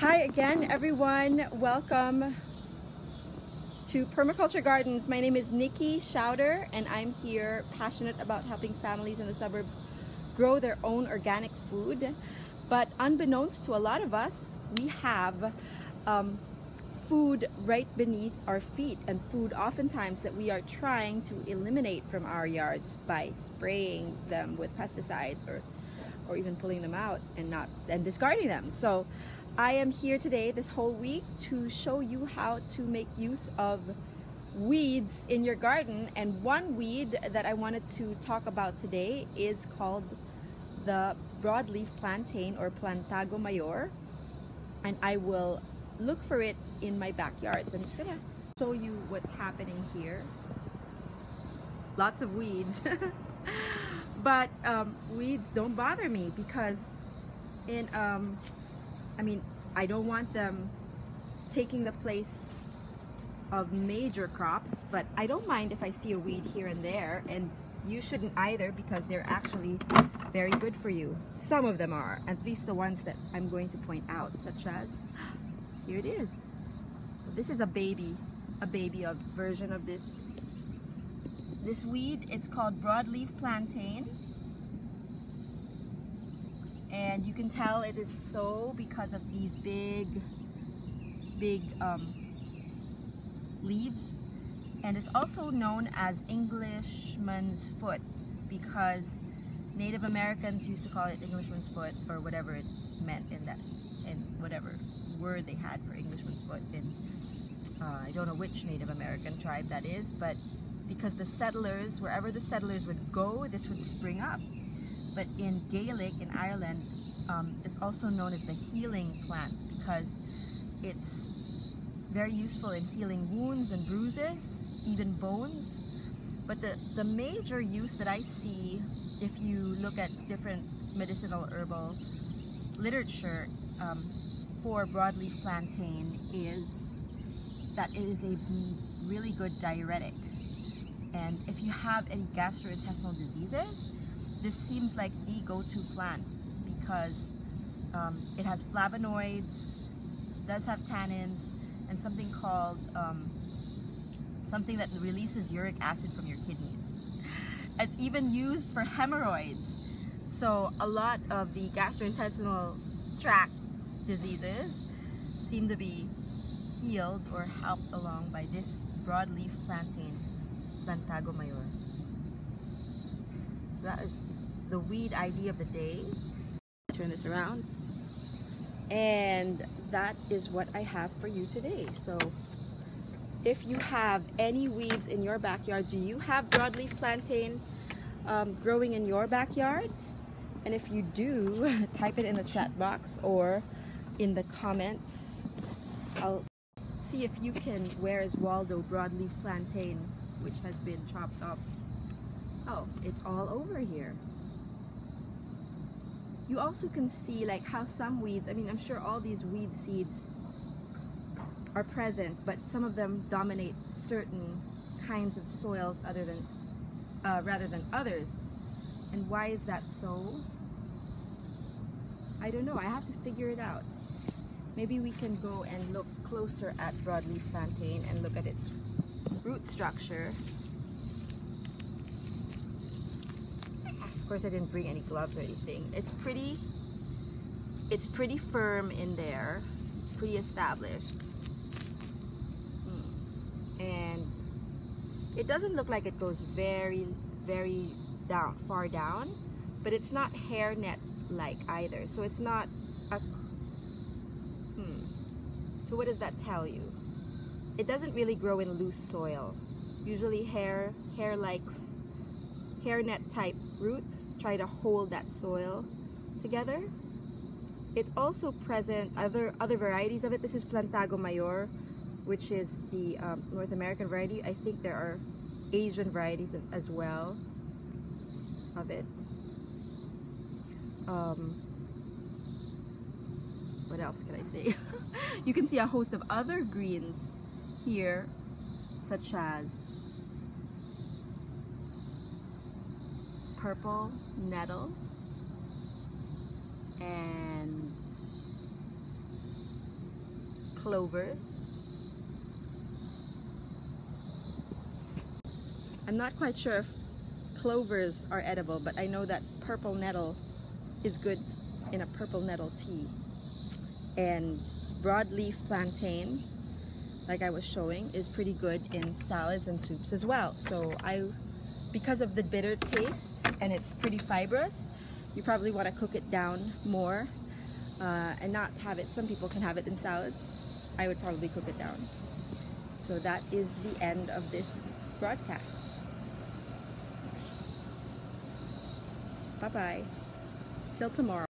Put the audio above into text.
Hi again, everyone. Welcome to Permaculture Gardens. My name is Nikki Schauder, and I'm here passionate about helping families in the suburbs grow their own organic food. But unbeknownst to a lot of us, we have food right beneath our feet, and food oftentimes that we are trying to eliminate from our yards by spraying them with pesticides or even pulling them out and discarding them. So I am here today, this whole week, to show you how to make use of weeds in your garden. And one weed that I wanted to talk about today is called the Broadleaf Plantain, or Plantago Mayor. And I will look for it in my backyard. So I'm just gonna show you what's happening here. Lots of weeds. But weeds don't bother me because I don't want them taking the place of major crops, but I don't mind if I see a weed here and there, and you shouldn't either, because they're actually very good for you. Some of them are, at least the ones that I'm going to point out, such as, here it is. This is a baby version of this weed. It's called Broadleaf Plantain. And you can tell it is so because of these big leaves. And it's also known as Englishman's foot because Native Americans used to call it Englishman's foot, or whatever it meant in whatever word they had for Englishman's foot in I don't know which Native American tribe that is, but because the settlers, wherever the settlers would go, this would spring up. But in Gaelic, in Ireland, it's also known as the healing plant because it's very useful in healing wounds and bruises, even bones. But the major use that I see, if you look at different medicinal herbal literature for broadleaf plantain, is that it is a really good diuretic. And if you have any gastrointestinal diseases, this seems like the go-to plant because it has flavonoids, does have tannins, and something called something that releases uric acid from your kidneys. It's even used for hemorrhoids. So a lot of the gastrointestinal tract diseases seem to be healed or helped along by this broadleaf plantain, Plantago Mayor. So that is the weed ID of the day. Turn this around. And that is what I have for you today. So if you have any weeds in your backyard, do you have broadleaf plantain growing in your backyard? And if you do, type it in the chat box or in the comments. I'll see if you can. Where is Waldo broadleaf plantain, which has been chopped up? Oh, it's all over here. You also can see like how some weeds, I'm sure all these weed seeds are present, but some of them dominate certain kinds of soils rather than others. And why is that so? I don't know. I have to figure it out. Maybe we can go and look closer at broadleaf plantain and look at its root structure. Of course, I didn't bring any gloves or anything. It's pretty firm in there, pretty established. And it doesn't look like it goes very, very far down, but it's not hairnet like either. So it's not a So what does that tell you? It doesn't really grow in loose soil. Usually hairnet type roots try to hold that soil together. It's also present other varieties of it. This is Plantago Mayor, which is the North American variety. I think there are Asian varieties as well of it. What else can I say? You can see a host of other greens here, such as purple nettle and clovers. I'm not quite sure if clovers are edible, but I know that purple nettle is good in a purple nettle tea. And broadleaf plantain, like I was showing, is pretty good in salads and soups as well. So because of the bitter taste and it's pretty fibrous, you probably want to cook it down more and not have it. Some people can have it in salads. I would probably cook it down. So that is the end of this broadcast. Bye-bye. Till tomorrow.